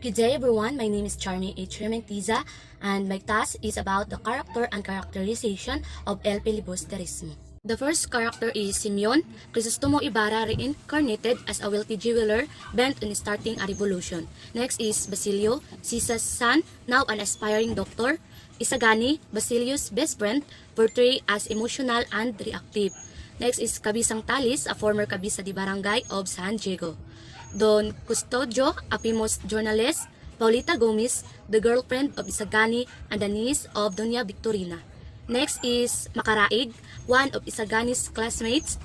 Good day everyone, my name is Rementiza and my task is about the character and characterization of El Filibusterismo. The first character is Simeon, Crisostomo Ibarra reincarnated as a wealthy jeweler bent on starting a revolution. Next is Basilio, Sisa's son, now an aspiring doctor. Isagani, Basilio's best friend, portrayed as emotional and reactive. Next is Kabisang Talis, a former kabisa di barangay of San Diego. Don Custodio, a famous journalist. Paulita Gomez, the girlfriend of Isagani and the niece of Doña Victorina. Next is Macaraig, one of Isagani's classmates.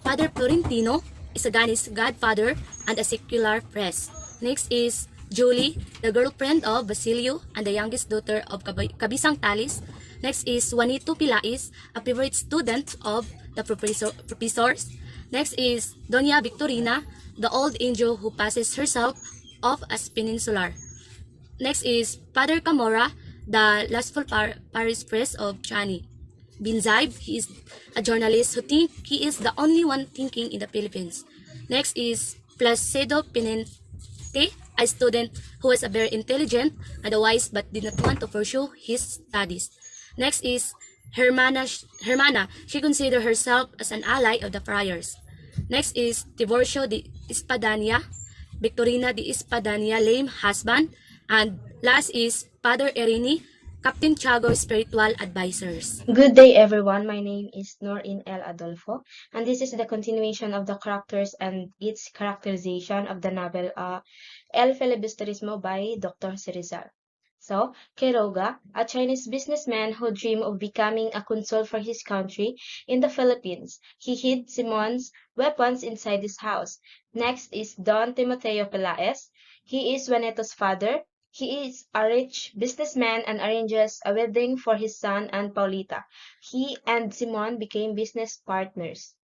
Father Florentino, Isagani's godfather and a secular priest. Next is Julie, the girlfriend of Basilio and the youngest daughter of Kabisang Talis. Next is Juanito Pilais, a favorite student of the professors. Next is Doña Victorina, the old angel who passes herself off as peninsular. Next is Father Camora, the lustful parish priest of Chani. Binzaib, he is a journalist who thinks he is the only one thinking in the Philippines. Next is Placido Pinente, a student who was very intelligent and wise but did not want to pursue his studies. Next is Hermana, she considers herself as an ally of the friars. Next is Tiburcio de Espadania, Victorina de Espadania, lame husband. And last is Father Erini, Captain Tiago's spiritual advisors. Good day everyone, my name is Norin El Adolfo, and this is the continuation of the characters and its characterization of the novel El Filibusterismo by Dr. Salazar. So, Quiroga, a Chinese businessman who dreamed of becoming a consul for his country in the Philippines. He hid Simon's weapons inside his house. Next is Don Timoteo Pelaez. He is Juaneto's father. He is a rich businessman and arranges a wedding for his son and Paulita. He and Simon became business partners.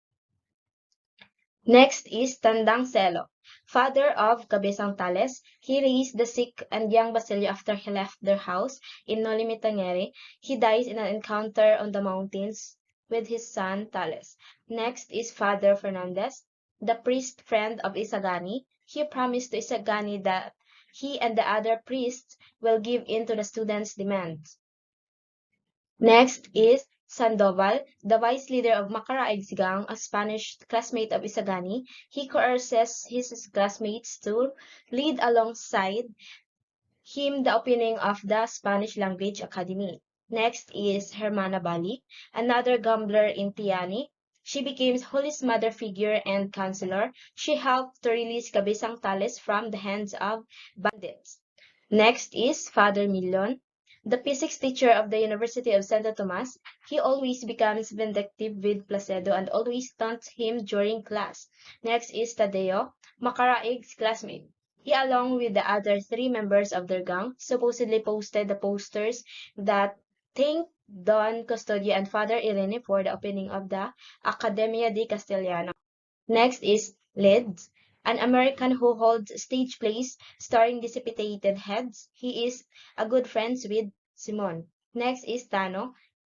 Next is Tandang Celo, father of Cabezang Tales. He raised the sick and young Basilio after he left their house in Nolimitangere. He dies in an encounter on the mountains with his son Tales. Next is Father Fernandez, the priest friend of Isagani. He promised to Isagani that he and the other priests will give in to the students' demands. Next is Sandoval, the vice leader of Macaraig gang, a Spanish classmate of Isagani. He coerces his classmates to lead alongside him the opening of the Spanish Language Academy. Next is Hermana Bali, another gambler in Tiani. She became Holy's mother figure and counselor. She helped to release Cabezang Tales from the hands of bandits. Next is Father Milon, the physics teacher of the University of Santo Tomas. He always becomes vindictive with Placido and always taunts him during class. Next is Tadeo, Macaraig's classmate. He, along with the other three members of their gang, supposedly posted the posters that thanked Don Custodio and Father Irene for the opening of the Academia de Castellano. Next is Lids, an American who holds stage plays starring dissipated heads. He is a good friend with Simon. Next is Tano.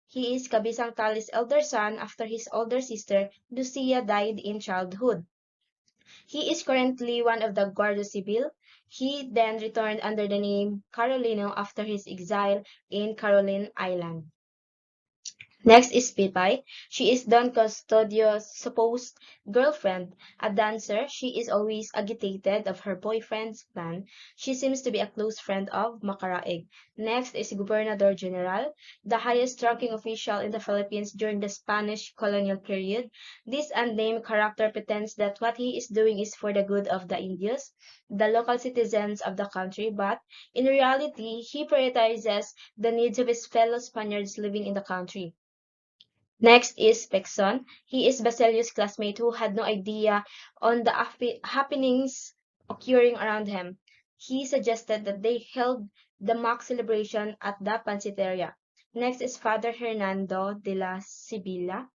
He is Cabisang Tali's elder son after his older sister, Lucia, died in childhood. He is currently one of the Guardia Civil. He then returned under the name Carolino after his exile in Caroline Island. Next is Pipay. She is Don Custodio's supposed girlfriend. A dancer, she is always agitated of her boyfriend's plan. She seems to be a close friend of Macaraig. Next is Gobernador General, the highest ranking official in the Philippines during the Spanish colonial period. This unnamed character pretends that what he is doing is for the good of the Indios, the local citizens of the country, but in reality, he prioritizes the needs of his fellow Spaniards living in the country. Next is Pexon. He is Basilio's classmate who had no idea on the happenings occurring around him. He suggested that they held the mock celebration at the Pansiteria. Next is Father Hernando de la Sibilla,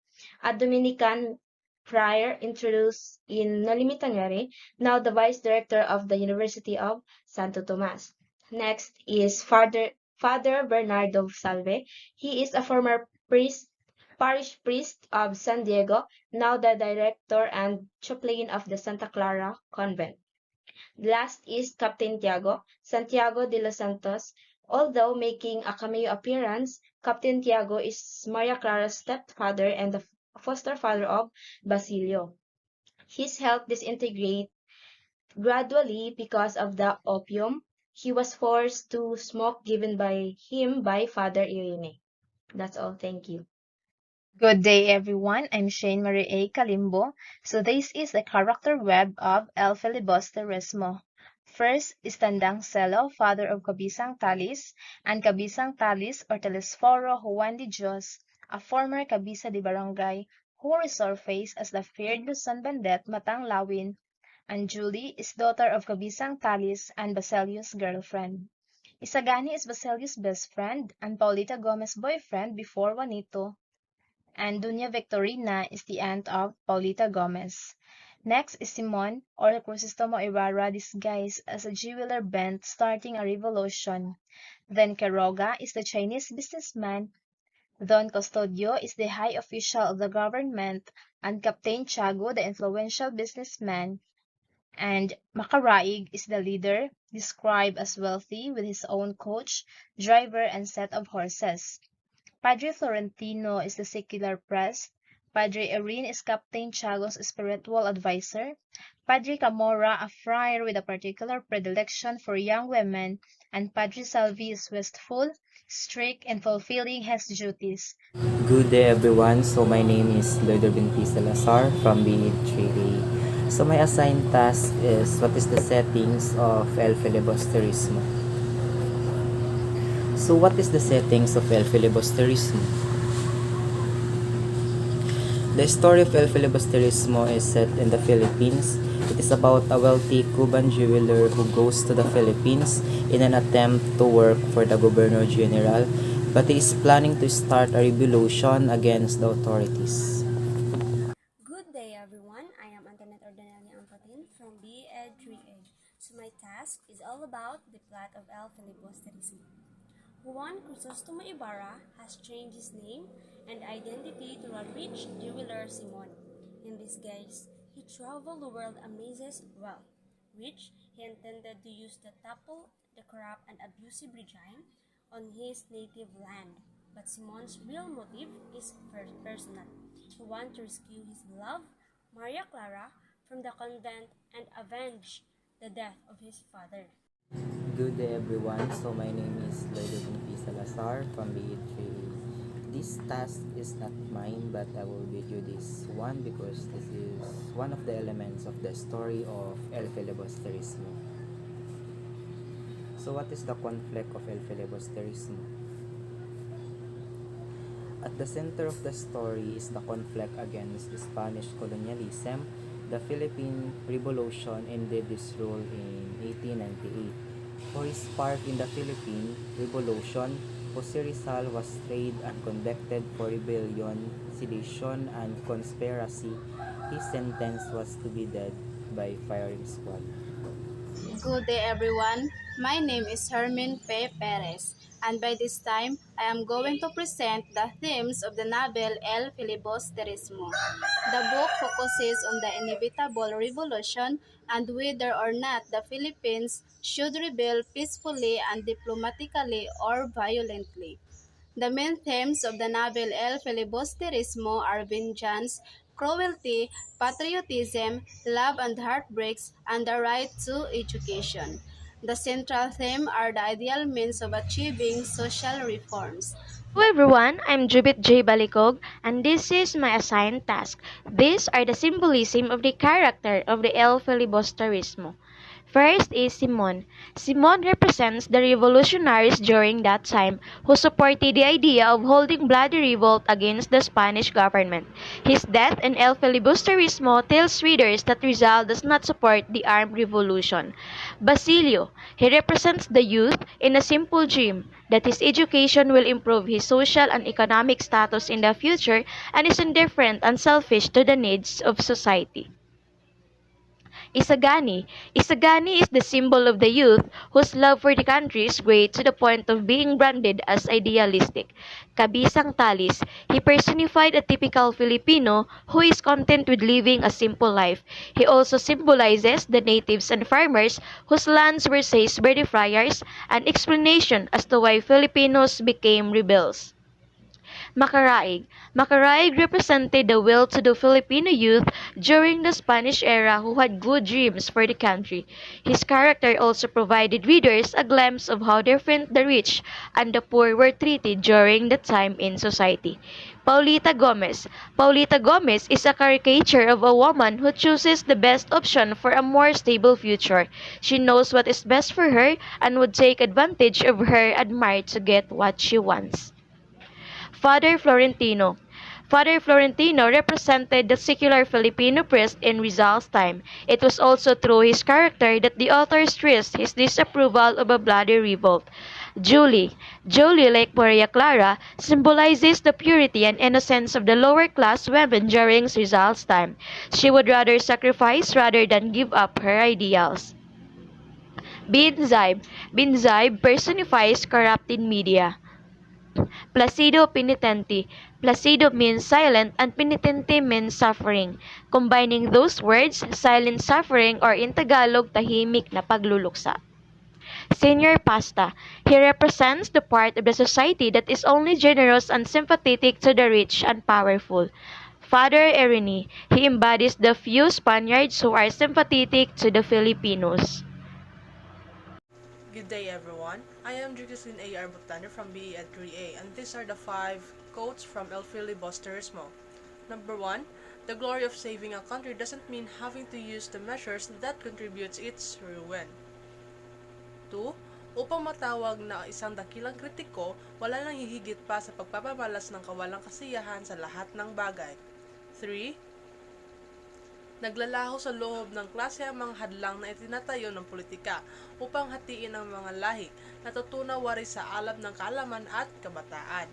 a Dominican friar introduced in Nolimitangere, now the vice director of the University of Santo Tomas. Next is Father Bernardo Salve. He is a former parish priest of San Diego, now the director and chaplain of the Santa Clara Convent. Last is Captain Tiago, Santiago de los Santos. Although making a cameo appearance, Captain Tiago is Maria Clara's stepfather and the foster father of Basilio. His health disintegrated gradually because of the opium he was forced to smoke given by him by Father Irene. That's all. Thank you. Good day, everyone. I'm Shyn A. Calimbo. So this is the character web of El Filibusterismo. First is Tandang Celo, father of Cabisang Talis, and Cabisang Talis or Telesforo Juan de Dios, a former Cabisa de Barangay, who resurfaced as the feared Luzon Bandet Matang Lawin, and Julie is daughter of Cabisang Talis and Basilio's girlfriend. Isagani is Basilio's best friend and Paulita Gomez's boyfriend before Juanito, and Dunya Victorina is the aunt of Paulita Gomez. Next is Simon or Crisostomo Ibarra disguised as a jeweler bent starting a revolution. Then Quiroga is the Chinese businessman. Don Custodio is the high official of the government, and Captain Tiago the influential businessman. And Macaraig is the leader, described as wealthy with his own coach, driver, and set of horses. Padre Florentino is the secular priest. Padre Erin is Captain Tiago's spiritual advisor. Padre Camora, a friar with a particular predilection for young women, and Padre Salvi is wasteful, strict, and fulfilling his duties. Good day everyone. So my name is Lloyd Orvin P. Salazar from B3A. So my assigned task is what is the settings of El Filibusterismo. So what is the settings of El Filibusterismo? The story of El Filibusterismo is set in the Philippines. It is about a wealthy Cuban jeweler who goes to the Philippines in an attempt to work for the Governor General, but he is planning to start a revolution against the authorities. Good day, everyone. I am Antonette U Ampatin from B.Ed 3A. So my task is all about the plot of El Filibusterismo. Juan Crisostomo Ibarra has changed his name and identity to a rich jeweler Simon. In this guise, he traveled the world amazes wealth. Rich, he intended to use the topple the corrupt and abusive regime on his native land. But Simon's real motive is personal. He wants to rescue his beloved Maria Clara from the convent and avenge the death of his father. Good day everyone. So my name is Lloyd P. Salazar from B3A. This task is not mine, but I will read you this one because this is one of the elements of the story of El Filibusterismo. So what is the conflict of El Filibusterismo? At the center of the story is the conflict against Spanish colonialism. The Philippine Revolution ended this rule in 1898. For his part in the Philippine Revolution, Jose Rizal was tried and convicted for rebellion, sedition, and conspiracy. His sentence was to be dead by firing squad. Good day, everyone. My name is Hermen P. Perez, and by this time, I am going to present the themes of the novel El Filibusterismo. The book focuses on the inevitable revolution and whether or not the Philippines should rebel peacefully and diplomatically or violently. The main themes of the novel El Filibusterismo are vengeance, cruelty, patriotism, love and heartbreaks, and the right to education. The central theme are the ideal means of achieving social reforms. Hello everyone, I'm Jobeth Balicog and this is my assigned task. These are the symbolism of the character of the El Filibusterismo. First is Simon. Simon represents the revolutionaries during that time who supported the idea of holding bloody revolt against the Spanish government. His death in El Filibusterismo tells readers that Rizal does not support the armed revolution. Basilio. He represents the youth in a simple dream that his education will improve his social and economic status in the future and is indifferent and selfish to the needs of society. Isagani. Isagani is the symbol of the youth whose love for the country is great to the point of being branded as idealistic. Kabisang Talis. He personified a typical Filipino who is content with living a simple life. He also symbolizes the natives and farmers whose lands were seized by the friars, an explanation as to why Filipinos became rebels. Macaraig. Macaraig represented the well-to-do Filipino youth during the Spanish era who had good dreams for the country. His character also provided readers a glimpse of how different the rich and the poor were treated during that time in society. Paulita Gomez. Paulita Gomez is a caricature of a woman who chooses the best option for a more stable future. She knows what is best for her and would take advantage of her admired to get what she wants. Father Florentino. Father Florentino represented the secular Filipino priest in Rizal's time. It was also through his character that the author stressed his disapproval of a bloody revolt. Julie. Julie, like Maria Clara, symbolizes the purity and innocence of the lower class women during Rizal's time. She would rather sacrifice rather than give up her ideals. Binzaib. Binzaib personifies corrupted media. Placido Penitente. Placido means silent and penitente means suffering. Combining those words, silent suffering or in Tagalog, tahimik na pagluluksa. Senior Pasta. He represents the part of the society that is only generous and sympathetic to the rich and powerful. Father Erini. He embodies the few Spaniards who are sympathetic to the Filipinos. Good day everyone. I am Jecrislyn A. Arbutante from BE at 3A and these are the 5 quotes from El Filibusterismo. Number 1. The glory of saving a country doesn't mean having to use the measures that contributes its ruin. 2. Upang matawag na isang dakilang kritiko, wala nang hihigit pa sa pagpapamalas ng kawalang kasiyahan sa lahat ng bagay. 3. Naglalaho sa loob ng klase ang mga hadlang na itinatayo ng politika upang hatiin ang mga lahi na tutunawari sa alab ng kaalaman at kabataan.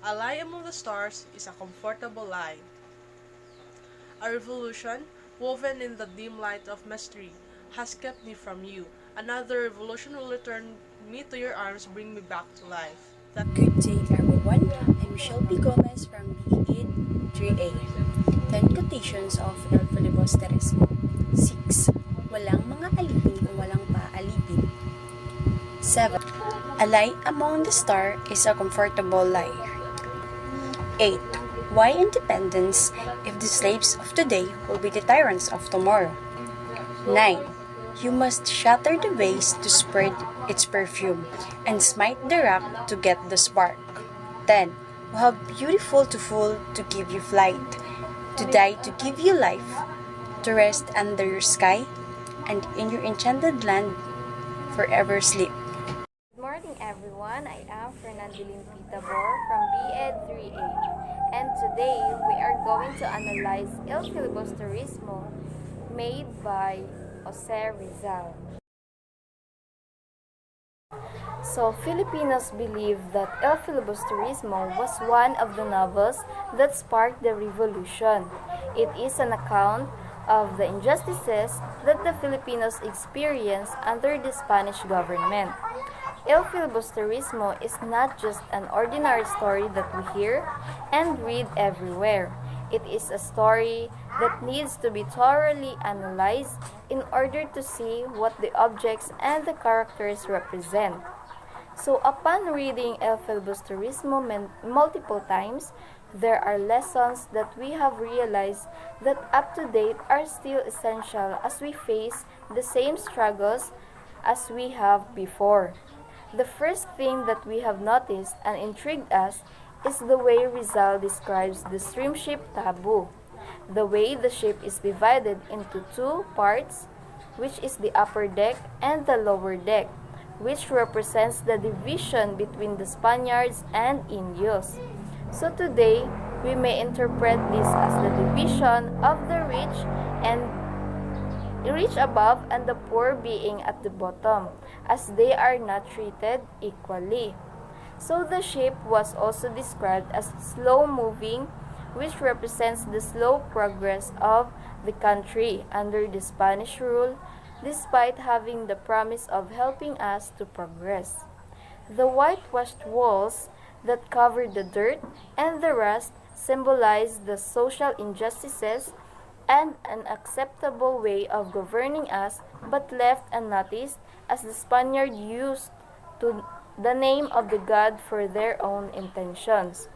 A lie among the stars is a comfortable lie. A revolution, woven in the dim light of mystery, has kept me from you. Another revolution will return me to your arms, bring me back to life. Good day everyone, I'm Mechel P from BE 3A. 10 quotations of El Filibusterismo. 6. Walang mga alipin kung walang paalipin. 7. A lie among the stars is a comfortable lie. 8. Why independence if the slaves of today will be the tyrants of tomorrow? 9. You must shatter the vase to spread its perfume, and smite the rock to get the spark. 10. How beautiful to fall to give you flight, to die to give you life, to rest under your sky, and in your enchanted land forever sleep. Good morning everyone, I am Fernandelyn P. Tabor from BEd 3A, and today we are going to analyze El Filibusterismo made by Jose Rizal. So, Filipinos believe that El Filibusterismo was one of the novels that sparked the revolution. It is an account of the injustices that the Filipinos experienced under the Spanish government. El Filibusterismo is not just an ordinary story that we hear and read everywhere. It is a story that needs to be thoroughly analyzed in order to see what the objects and the characters represent. So upon reading El Filibusterismo multiple times, there are lessons that we have realized that up to date are still essential as we face the same struggles as we have before. The first thing that we have noticed and intrigued us is the way Rizal describes the steamship Taboo. The way the ship is divided into two parts, which is the upper deck and the lower deck, which represents the division between the Spaniards and Indios. So today, we may interpret this as the division of the rich above and the poor being at the bottom, as they are not treated equally. So the ship was also described as slow-moving, which represents the slow progress of the country under the Spanish rule, despite having the promise of helping us to progress. The whitewashed walls that covered the dirt and the rust symbolize the social injustices and unacceptable way of governing us, but left unnoticed as the Spaniard used to the name of the god for their own intentions.